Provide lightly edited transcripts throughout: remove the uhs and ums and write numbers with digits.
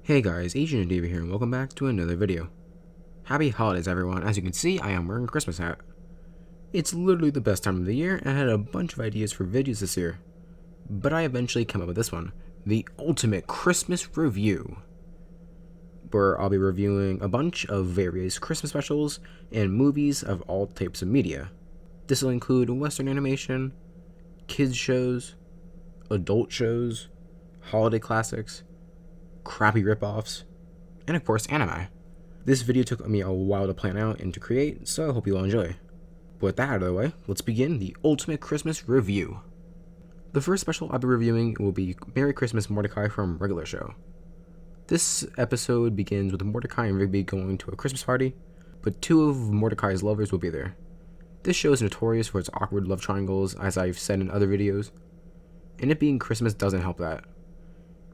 Hey guys, Agent David here and welcome back to another video. Happy holidays everyone. As you can see, I am wearing a Christmas hat. It's literally the best time of the year and I had a bunch of ideas for videos this year. But I eventually came up with this one, the ultimate Christmas review, where I'll be reviewing a bunch of various Christmas specials and movies of all types of media. This will include Western animation, kids shows, adult shows, holiday classics, crappy ripoffs, and of course anime. This video took me a while to plan out and to create, so I hope you all enjoy. But with that out of the way, let's begin the ultimate Christmas review. The first special I'll be reviewing will be Merry Christmas Mordecai from Regular Show. This episode begins with Mordecai and Rigby going to a Christmas party, but two of Mordecai's lovers will be there. This show is notorious for its awkward love triangles, as I've said in other videos, and it being Christmas doesn't help that.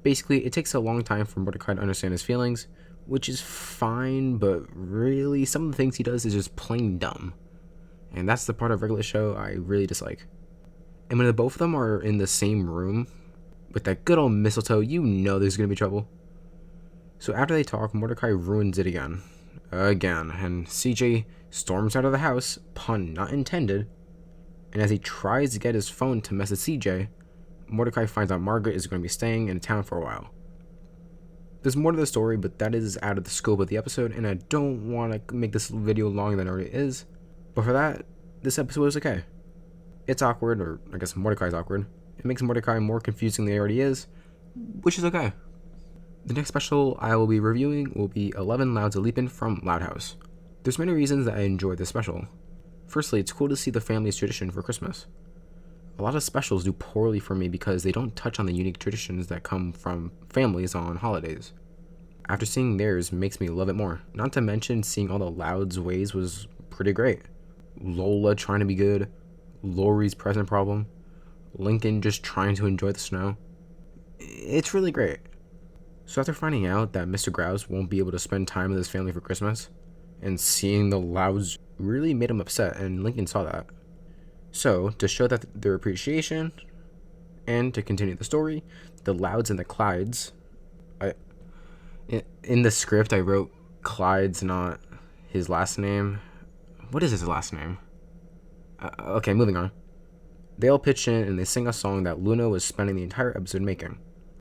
Basically, it takes a long time for Mordecai to understand his feelings, which is fine, but really, some of the things he does is just plain dumb. And that's the part of Regular Show I really dislike. And when the both of them are in the same room, with that good old mistletoe, you know there's gonna be trouble. So after they talk, Mordecai ruins it again. And CJ storms out of the house, pun not intended, and as he tries to get his phone to message CJ, Mordecai finds out Margaret is going to be staying in town for a while. There's more to the story, but that is out of the scope of the episode, and I don't want to make this video longer than it already is. But for that, this episode is okay. It's awkward, or I guess Mordecai's awkward. It makes Mordecai more confusing than he already is, which is okay. The next special I will be reviewing will be 11 Louds a-Leapin' from Loud House. There's many reasons that I enjoy this special. Firstly, it's cool to see the family's tradition for Christmas. A lot of specials do poorly for me because they don't touch on the unique traditions that come from families on holidays. After seeing theirs makes me love it more. Not to mention seeing all the Loud's ways was pretty great. Lola trying to be good, Lori's present problem, Lincoln just trying to enjoy the snow. It's really great. So after finding out that Mr. Grouse won't be able to spend time with his family for Christmas, and seeing the Louds really made him upset, and Lincoln saw that. So, to show that their appreciation, and to continue the story, the Louds and the Clydes, in the script I wrote Clyde's not his last name. What is his last name? Okay, moving on. They all pitch in and they sing a song that Luna was spending the entire episode making,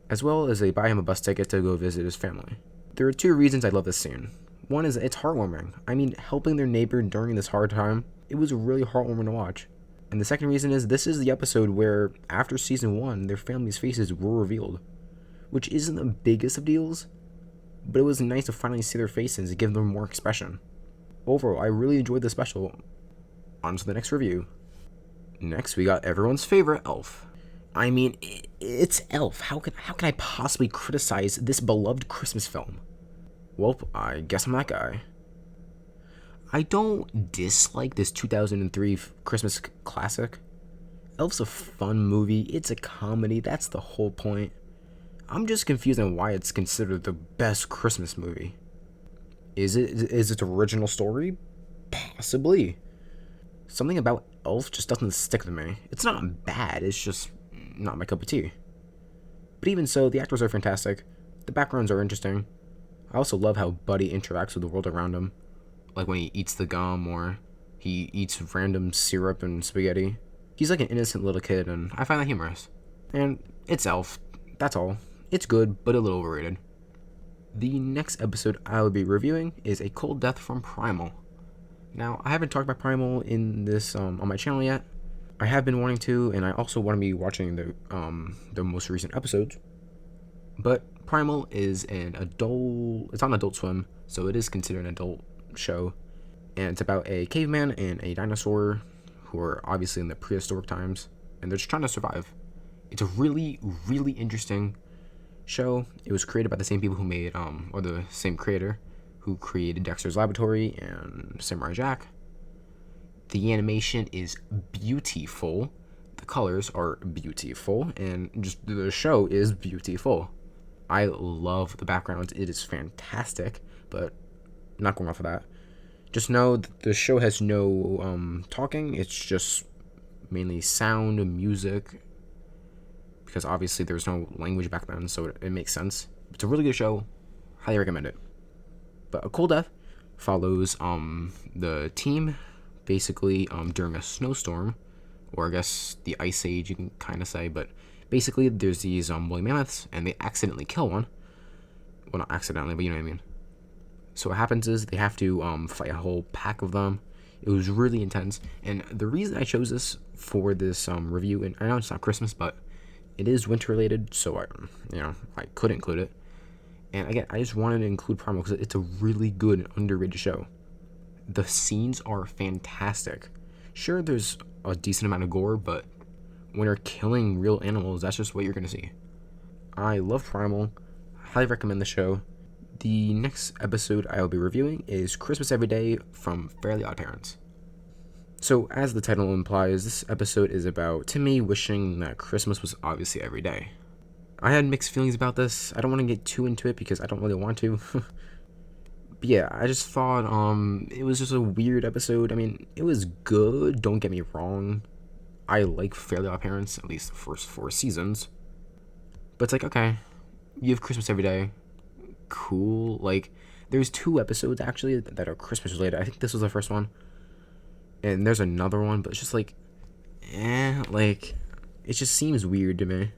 as well as they buy him a bus ticket to go visit his family. There are two reasons I love this scene. One is it's heartwarming. I mean, helping their neighbor during this hard time, it was really heartwarming to watch. And the second reason is this is the episode where, after season 1, their family's faces were revealed. Which isn't the biggest of deals, but it was nice to finally see their faces and give them more expression. Overall, I really enjoyed this special. On to the next review. Next, we got everyone's favorite Elf. I mean, it's Elf. How can I possibly criticize this beloved Christmas film? Well, I guess I'm that guy. I don't dislike this 2003 Christmas classic. Elf's a fun movie, it's a comedy, that's the whole point. I'm just confused on why it's considered the best Christmas movie. Is its original story? Possibly. Something about Elf just doesn't stick to me. It's not bad, it's just not my cup of tea. But even so, the actors are fantastic, the backgrounds are interesting. I also love how Buddy interacts with the world around him. Like when he eats the gum or he eats random syrup and spaghetti. He's like an innocent little kid and I find that humorous. And it's Elf, that's all. It's good, but a little overrated. The next episode I will be reviewing is A Cold Death from Primal. Now, I haven't talked about Primal in this on my channel yet. I have been wanting to, and I also want to be watching the most recent episodes. But Primal is it's on Adult Swim, so it is considered an adult show, and it's about a caveman and a dinosaur who are obviously in the prehistoric times, and they're just trying to survive. It's a really, really interesting show. It was created by the same people who made, or the same creator who created Dexter's Laboratory and Samurai Jack. The animation is beautiful, the colors are beautiful, and just the show is beautiful. I love the backgrounds, it is fantastic, but not going off of that. Just know that the show has no talking, it's just mainly sound and music, because obviously there was no language back then, so it makes sense. It's a really good show. Highly recommend it. But A Cool Death follows the team basically during a snowstorm, or I guess the Ice Age, you can kind of say. But basically, there's these woolly mammoths, and they accidentally kill one. Well, not accidentally, but you know what I mean. So what happens is they have to fight a whole pack of them. It was really intense, and the reason I chose this for this review, and I know it's not Christmas, but it is winter related, so I could include it. And again, I just wanted to include Primal because it's a really good and underrated show. The scenes are fantastic. Sure, there's a decent amount of gore, but when you're killing real animals, that's just what you're gonna see. I love Primal. Highly recommend the show. The next episode I will be reviewing is Christmas Every Day from Fairly Odd Parents. So, as the title implies, this episode is about Timmy wishing that Christmas was obviously every day. I had mixed feelings about this. I don't want to get too into it because I don't really want to. But yeah, I just thought it was just a weird episode. I mean, it was good, don't get me wrong. I like Fairly Odd Parents, at least the first 4 seasons. But it's like, okay, you have Christmas Every Day. Cool. Like, there's 2 episodes actually that are Christmas related. I think this was the first one, and there's another one, but it's just like like it just seems weird to me.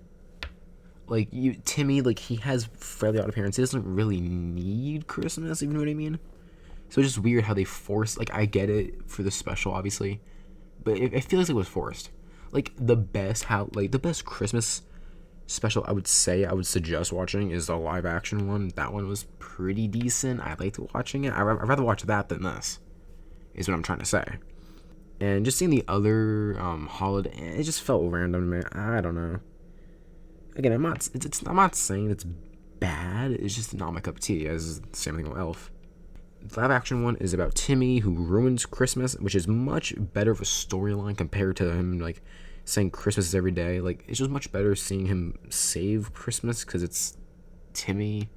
Like, Timmy, like, he has Fairly Odd Parents. He doesn't really need Christmas, if you know what I mean. So it's just weird how they force, like, I get it for the special obviously, but it feels like it was forced. Like, the best Christmas special I would suggest watching is the live action one. That one was pretty decent. I liked watching it. I'd rather watch that than this, is what I'm trying to say. And just seeing the other holiday, it just felt random to me. I don't know. Again, I'm not saying it's bad. It's just not my cup of tea. As the same thing with Elf. The live action one is about Timmy who ruins Christmas, which is much better of a storyline compared to him like saying Christmas is every day. Like, it's just much better seeing him save Christmas because it's Timmy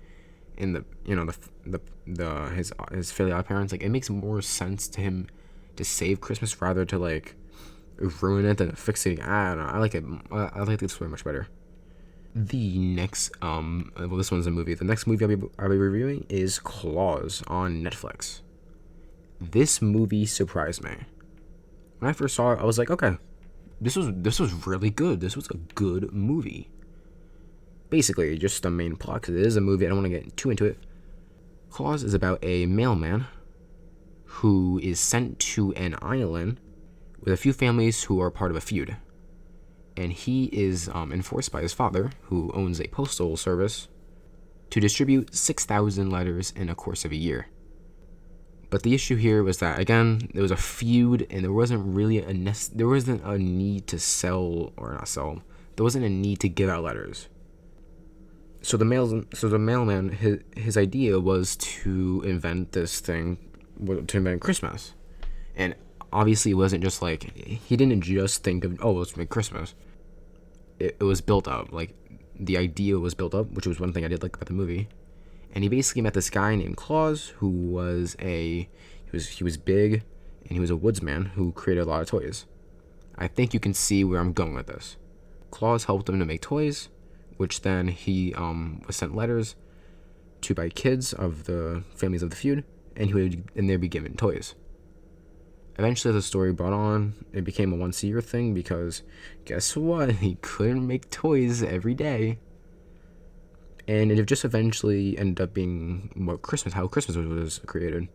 and his Fairly Odd Parents. Like, it makes more sense to him to save Christmas rather to like ruin it than fix it. I don't know. I like it. I like this story much better. The next this one's a movie. The next movie I'll be reviewing is Claws on Netflix. This movie surprised me. When I first saw it, I was like, okay, this was really good. This was a good movie. Basically, just the main plot, because it is a movie. I don't want to get too into it. Claws is about a mailman who is sent to an island with a few families who are part of a feud. And he is enforced by his father, who owns a postal service, to distribute 6,000 letters in a course of a year. But the issue here was that, again, there was a feud, and there wasn't a need to sell, or not sell. There wasn't a need to give out letters. So the mailman, his idea was to invent this thing, to invent Christmas, and obviously it wasn't just like, he didn't just think of, oh, let's make Christmas. It was built up. Like, the idea was built up, which was one thing I did like about the movie. And he basically met this guy named Claus, who was he was big, and he was a woodsman who created a lot of toys. I think you can see where I'm going with this. Claus helped him to make toys, which then he was sent letters to by kids of the families of the feud, and they'd be given toys. Eventually, the story brought on. It became a once-a-year thing because, guess what? He couldn't make toys every day. And it just eventually ended up being how Christmas was created.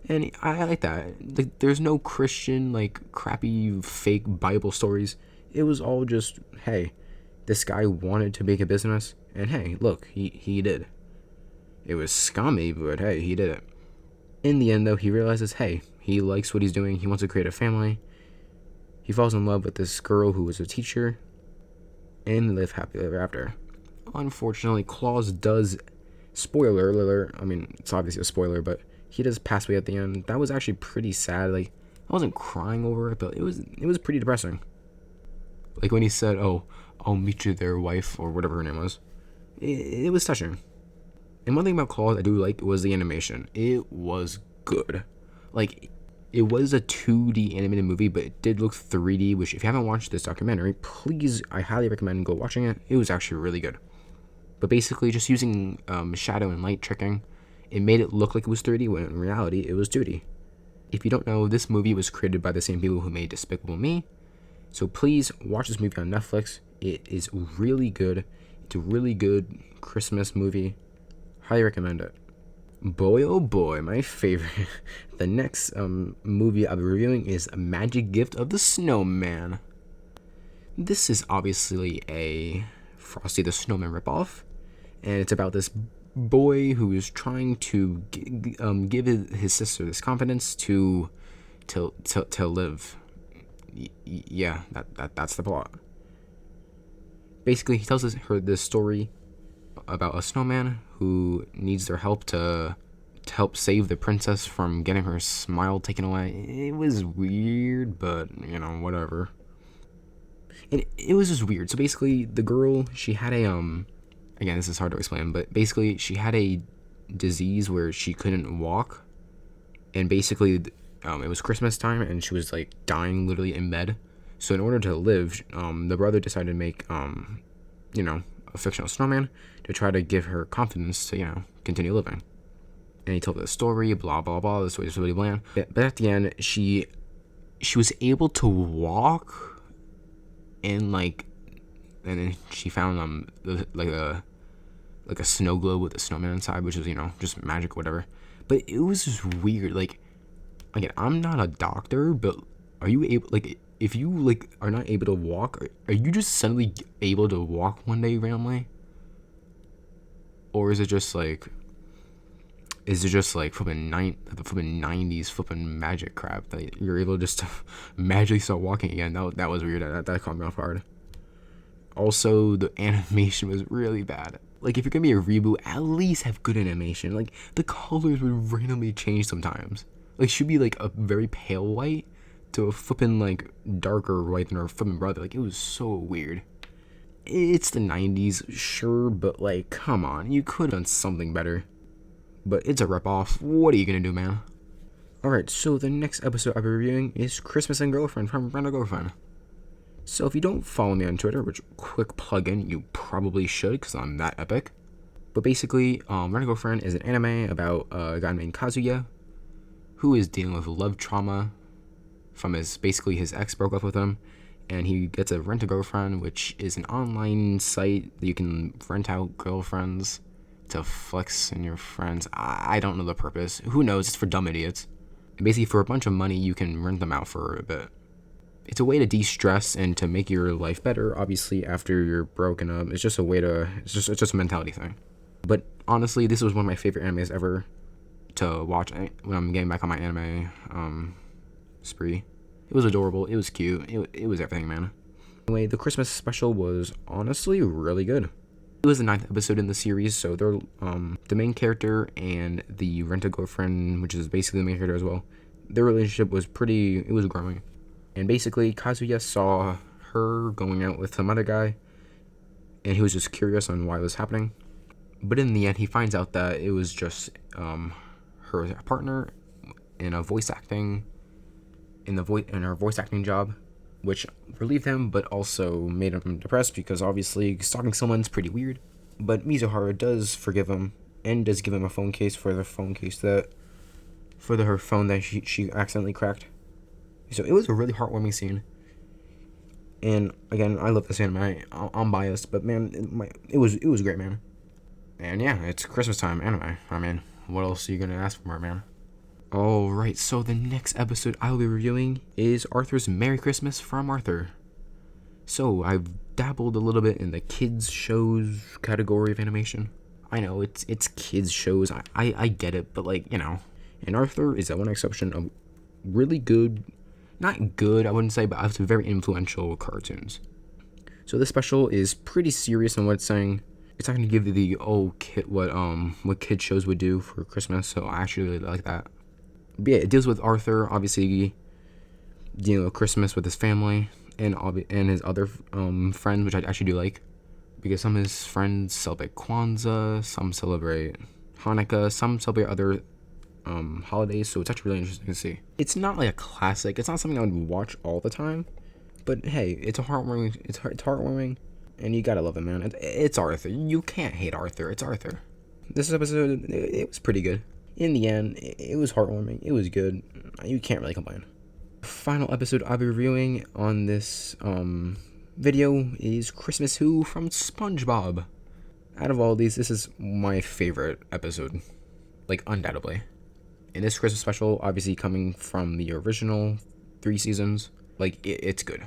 And I like that. Like, there's no Christian, like, crappy, fake Bible stories. It was all just, hey, this guy wanted to make a business, and hey, look, he did. It was scummy, but hey, he did it. In the end, though, he realizes, hey, he likes what he's doing. He wants to create a family. He falls in love with this girl who was a teacher, and they live happily ever after. Unfortunately, Claus does, spoiler alert, I mean, it's obviously a spoiler, but he does pass away at the end. That was actually pretty sad. Like, I wasn't crying over it, but it was pretty depressing. Like, when he said, oh, I'll meet you there, wife, or whatever her name was. It was touching. And one thing about Claus I do like was the animation. It was good. Like, it was a 2D animated movie, but it did look 3D, which if you haven't watched this documentary, please, I highly recommend go watching it. It was actually really good. But basically, just using shadow and light tricking, it made it look like it was 3D when in reality it was 2D. If you don't know, this movie was created by the same people who made Despicable Me. So please watch this movie on Netflix. It is really good. It's a really good Christmas movie. Highly recommend it. Boy, oh boy, my favorite. The next movie I'll be reviewing is Magic Gift of the Snowman. This is obviously a Frosty the Snowman ripoff, and it's about this boy who is trying to give his sister this confidence to live. Yeah, that's the plot. Basically, he tells her this story about a snowman who needs their help to help save the princess from getting her smile taken away. It was weird, but whatever. It was just weird. So basically, the girl, she had a again, this is hard to explain, but basically she had a disease where she couldn't walk, and basically it was Christmas time and she was like dying literally in bed. So in order to live, the brother decided to make a fictional snowman to try to give her confidence to continue living. And he told her the story, blah blah blah. This was really bland. But at the end, she was able to walk, and then she found like a snow globe with a snowman inside, which was just magic, whatever. But it was just weird. Like, again, I'm not a doctor, but are you able, if you are not able to walk, are you just suddenly able to walk one day randomly? Or is it just like flipping 90s flipping magic crap that you're able just to magically start walking again? That was weird. That caught me off guard. Also, the animation was really bad. Like, if you're gonna be a reboot, at least have good animation. Like, the colors would randomly change sometimes. Like, it should be like a very pale white to a flippin' darker white than her flippin' brother. Like, it was so weird. It's the 90s, sure, but come on, you could have done something better. But it's a ripoff. What are you gonna do, man? Alright, so the next episode I'll be reviewing is Christmas and Girlfriend from Friend or Girlfriend. So if you don't follow me on Twitter, which quick plug-in, you probably should because I'm that epic. But basically, Friend or Girlfriend is an anime about a guy named Kazuya who is dealing with love trauma from his ex broke up with him, and he gets a rent-a-girlfriend, which is an online site that you can rent out girlfriends to flex in your friends. I don't know the purpose. Who knows? It's for dumb idiots. And basically, for a bunch of money, you can rent them out for a bit. It's a way to de-stress and to make your life better, obviously, after you're broken up. It's just a way to... It's just a mentality thing. But honestly, this was one of my favorite animes ever to watch when I'm getting back on my anime spree. It was adorable. It was cute. It was everything, man. Anyway, the Christmas special was honestly really good. It was the 9th episode in the series, so they're the main character and the rent-a-girlfriend, which is basically the main character as well, their relationship was growing. And basically, Kazuya saw her going out with some other guy, and he was just curious on why it was happening. But in the end, he finds out that it was just her partner in her voice acting job, which relieved him, but also made him depressed because obviously stalking someone's pretty weird. But Mizuhara does forgive him and does give him a phone case for her phone that she accidentally cracked. So it was a really heartwarming scene. And again, I love this anime. I'm biased, but man, it was great, man. And yeah, it's Christmas time anime. I mean, what else are you gonna ask for, man? Alright, so the next episode I will be reviewing is Arthur's Merry Christmas from Arthur. So I've dabbled a little bit in the kids shows category of animation. I know it's kids shows. I get it, but and Arthur is the one exception of really good. Not good, I wouldn't say, but it's very influential cartoons. So this special is pretty serious in what it's saying. It's not going to give you the what kid shows would do for Christmas, so I actually really like that. But yeah, it deals with Arthur, obviously dealing with Christmas with his family and his other friends, which I actually do like, because some of his friends celebrate Kwanzaa, some celebrate Hanukkah, some celebrate other holidays, so it's actually really interesting to see. It's not like a classic. It's not something I would watch all the time, but hey, it's heartwarming. It's heartwarming, and you gotta love him, man. It's Arthur. You can't hate Arthur. It's Arthur. This episode, it was pretty good. In the end, it was heartwarming. It was good. You can't really complain. Final episode I'll be reviewing on this video is Christmas Who from SpongeBob. Out of all these, this is my favorite episode, like undoubtedly. In this Christmas special, obviously coming from the original 3 seasons, like it's good.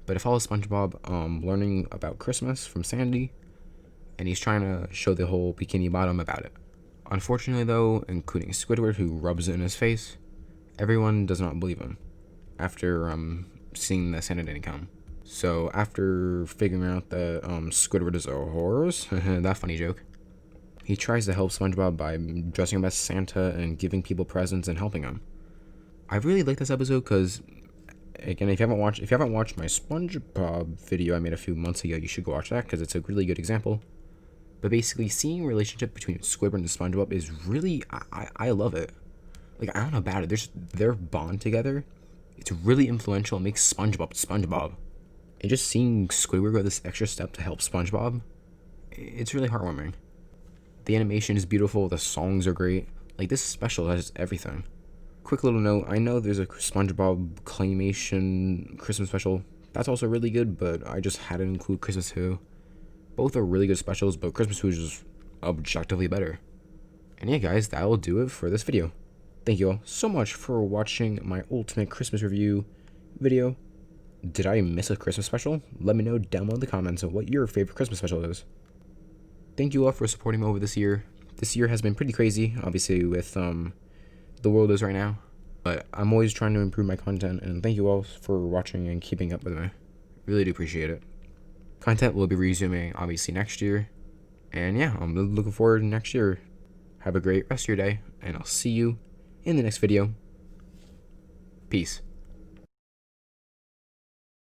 But it follows SpongeBob learning about Christmas from Sandy, and he's trying to show the whole Bikini Bottom about it. Unfortunately though, including Squidward, who rubs it in his face, everyone does not believe him after seeing that Santa didn't come. So after figuring out that Squidward is a horse, that funny joke, he tries to help SpongeBob by dressing up as Santa and giving people presents and helping him. I really like this episode because, again, if you haven't watched my SpongeBob video I made a few months ago, you should go watch that because it's a really good example. But basically, seeing a relationship between Squidward and SpongeBob is really, I love it. Like, I don't know about it. Their bond together, it's really influential. It makes SpongeBob. And just seeing Squidward go this extra step to help SpongeBob, it's really heartwarming. The animation is beautiful. The songs are great. Like, this special has everything. Quick little note, I know there's a SpongeBob Claymation Christmas special. That's also really good, but I just had to include Christmas Who. Both are really good specials, but Christmas Who is just objectively better. And yeah, guys, that will do it for this video. Thank you all so much for watching my ultimate Christmas review video. Did I miss a Christmas special? Let me know down below in the comments of what your favorite Christmas special is. Thank you all for supporting me over this year. This year has been pretty crazy, obviously, with the world is right now. But I'm always trying to improve my content, and thank you all for watching and keeping up with me. Really do appreciate it. Content will be resuming, obviously, next year. And yeah, I'm looking forward to next year. Have a great rest of your day, and I'll see you in the next video. Peace.